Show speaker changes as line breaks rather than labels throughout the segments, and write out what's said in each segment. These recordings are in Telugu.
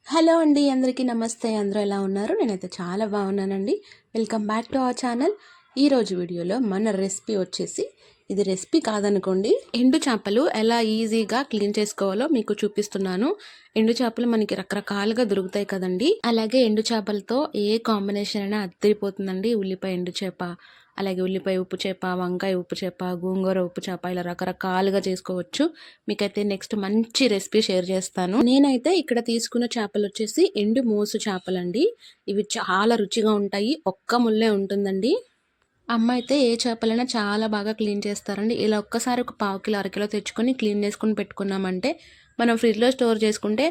హలో అండి, అందరికీ నమస్తే. అందరూ ఎలా ఉన్నారు? నేనైతే చాలా బాగున్నానండి. Welcome back to our channel. ఈరోజు వీడియోలో మన రెసిపీ వచ్చేసి, ఇది రెసిపీ కాదనుకోండి, ఎండు చేపలు ఎలా ఈజీగా క్లీన్ చేసుకోవాలో మీకు చూపిస్తున్నాను. ఎండు చేపలు మనకి రకరకాలుగా దొరుకుతాయి కదండి. అలాగే ఎండు చేపలతో ఏ కాంబినేషన్ అయినా అద్దరిపోతుందండి. ఉల్లిపాయ ఎండు చేప, అలాగే ఉల్లిపాయ ఉప్పు చేప, వంకాయ ఉప్పు చేప, గోంగూర ఉప్పు చేప, ఇలా రకరకాలుగా చేసుకోవచ్చు. మీకైతే నెక్స్ట్ మంచి రెసిపీ షేర్ చేస్తాను. నేనైతే ఇక్కడ తీసుకున్న చేపలు వచ్చేసి ఎండు మోసు చేపలండి. ఇవి చాలా రుచిగా ఉంటాయి. ఒక్క ముల్లే ఉంటుందండి. అమ్మ అయితే ఏ చేపలైనా చాలా బాగా క్లీన్ చేస్తారండి. ఇలా ఒక్కసారి ఒక పావు కిలో అరకిలో తెచ్చుకొని క్లీన్ చేసుకుని పెట్టుకున్నామంటే మనం ఫ్రిడ్జ్లో స్టోర్ చేసుకుంటే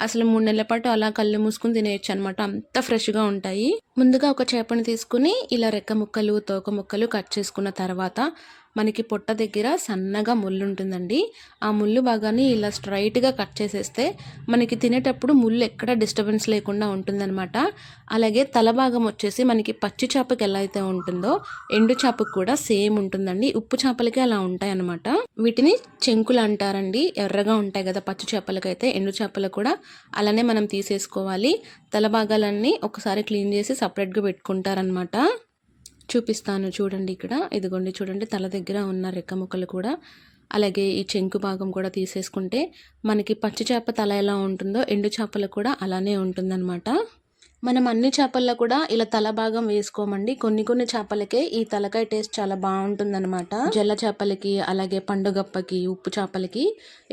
అసలు 3 నెలల పాటు అలా కళ్ళు మూసుకుని తినేయచ్చు అనమాట. అంత ఫ్రెష్గా ఉంటాయి. ముందుగా ఒక చేపను తీసుకుని ఇలా రెక్క ముక్కలు, తోక ముక్కలు కట్ చేసుకున్న తర్వాత మనకి పొట్ట దగ్గర సన్నగా ముళ్ళు ఉంటుందండి. ఆ ముళ్ళు భాగాన్ని ఇలా స్ట్రైట్గా కట్ చేసేస్తే మనకి తినేటప్పుడు ముళ్ళు ఎక్కడ డిస్టర్బెన్స్ లేకుండా ఉంటుందన్నమాట. అలాగే తల భాగం వచ్చేసి మనకి పచ్చి చేపకి ఎలా అయితే ఉంటుందో ఎండు చేపకు కూడా సేమ్ ఉంటుందండి. ఉప్పు చేపలకి అలా ఉంటాయి అన్నమాట. వీటిని చెంకులు అంటారండి. ఎర్రగా ఉంటాయి కదా పచ్చి చేపలకైతే, ఎండు చేపలు కూడా అలానే మనం తీసేసుకోవాలి. తల భాగాలన్నీ ఒకసారి క్లీన్ చేసి సపరేట్గా పెట్టుకుంటారనమాట. చూపిస్తాను చూడండి. ఇక్కడ ఇదిగోండి చూడండి, తల దగ్గర ఉన్న రెక్క ముక్కలు కూడా, అలాగే ఈ చెంకు భాగం కూడా తీసేసుకుంటే మనకి పచ్చి చేప తల ఎలా ఉంటుందో ఎండు చేపలు కూడా అలానే ఉంటుందన్నమాట. మనం అన్ని చేపల్లో కూడా ఇలా తల భాగం వేసుకోమండి. కొన్ని కొన్ని చేపలకే ఈ తలకాయ టేస్ట్ చాలా బాగుంటుందన్నమాట. జల్ల చేపలకి, అలాగే పండుగప్పకి, ఉప్పు చేపలకి,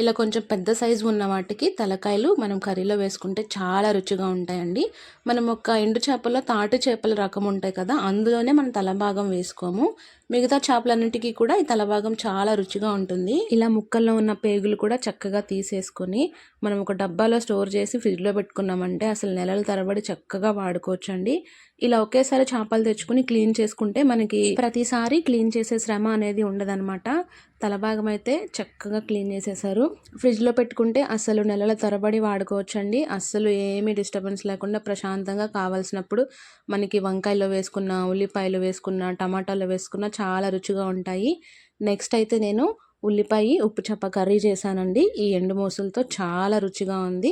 ఇలా కొంచెం పెద్ద సైజు ఉన్న వాటికి తలకాయలు మనం కర్రీలో వేసుకుంటే చాలా రుచిగా ఉంటాయండి. మనం ఒక ఎండు చేపల్లో తాటి చేపల రకం ఉంటాయి కదా, అందులోనే మనం తల భాగం వేసుకోము. మిగతా చేపలన్నిటికీ కూడా ఈ తల భాగం చాలా రుచిగా ఉంటుంది. ఇలా ముక్కల్లో ఉన్న పేగులు కూడా చక్కగా తీసేసుకొని మనం ఒక డబ్బాలో స్టోర్ చేసి ఫ్రిడ్జ్లో పెట్టుకున్నామంటే అసలు నెలల తరబడి చక్కగా వాడుకోవచ్చండి. ఇలా ఒకేసారి చేపలు తెచ్చుకుని క్లీన్ చేసుకుంటే మనకి ప్రతిసారి క్లీన్ చేసే శ్రమ అనేది ఉండదన్నమాట. తల భాగం అయితే చక్కగా క్లీన్ చేసేసారు. ఫ్రిడ్జ్లో పెట్టుకుంటే అసలు నెలల తరబడి వాడుకోవచ్చండి. అస్సలు ఏమీ డిస్టర్బెన్స్ లేకుండా ప్రశాంతంగా కావాల్సినప్పుడు మనకి వంకాయలో వేసుకున్న, ఉల్లిపాయలు వేసుకున్న, టమాటాలో వేసుకున్న చాలా రుచిగా ఉంటాయి. నెక్స్ట్ అయితే నేను ఉల్లిపాయ ఉప్పు చేప కర్రీ చేశానండి. ఈ ఎండు మోసులతో చాలా రుచిగా ఉంది.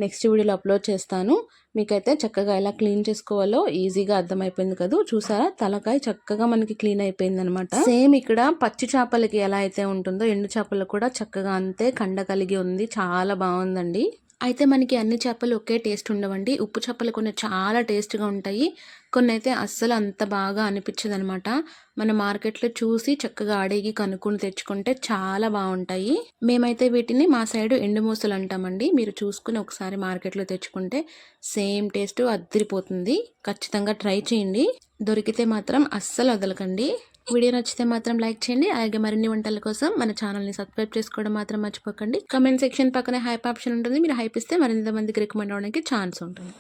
నెక్స్ట్ వీడియోలో అప్లోడ్ చేస్తాను. మీకైతే చక్కగా ఎలా క్లీన్ చేసుకోవాలో ఈజీగా అర్థమైపోయింది కదా. చూసారా, తలకాయ చక్కగా మనకి క్లీన్ అయిపోయింది అనమాట. సేమ్ ఇక్కడ పచ్చి చేపలకి ఎలా అయితే ఉంటుందో ఎండు చేపలకు కూడా చక్కగా అంతే కండ కలిగి ఉంది. చాలా బాగుందండి. అయితే మనకి అన్ని చేపలు ఒకే టేస్ట్ ఉండవండి. ఉప్పు చేపలు కొన్ని చాలా టేస్ట్గా ఉంటాయి, కొన్ని అయితే అస్సలు అంత బాగా అనిపించదు అనమాట. మన మార్కెట్లో చూసి చక్కగా అడిగి కనుక్కొని తెచ్చుకుంటే చాలా బాగుంటాయి. మేమైతే వీటిని మా సైడు ఎండు మూసలు అంటామండి. మీరు చూసుకుని ఒకసారి మార్కెట్లో తెచ్చుకుంటే సేమ్ టేస్ట్ అద్దరిపోతుంది. ఖచ్చితంగా ట్రై చేయండి. దొరికితే మాత్రం అస్సలు వదలకండి. వీడియో నచ్చితే మాత్రం లైక్ చేయండి. అలాగే మరిన్ని వంటల కోసం మన ఛానల్ని సబ్స్క్రైబ్ చేసుకోవడం మాత్రం మర్చిపోకండి. కమెంట్ సెక్షన్ పక్కనే హైప్ ఆప్షన్ ఉంటుంది. మీరు హైప్ ఇస్తే మరింత మందికి రికమెండ్ అవడానికి ఛాన్స్ ఉంటుంది.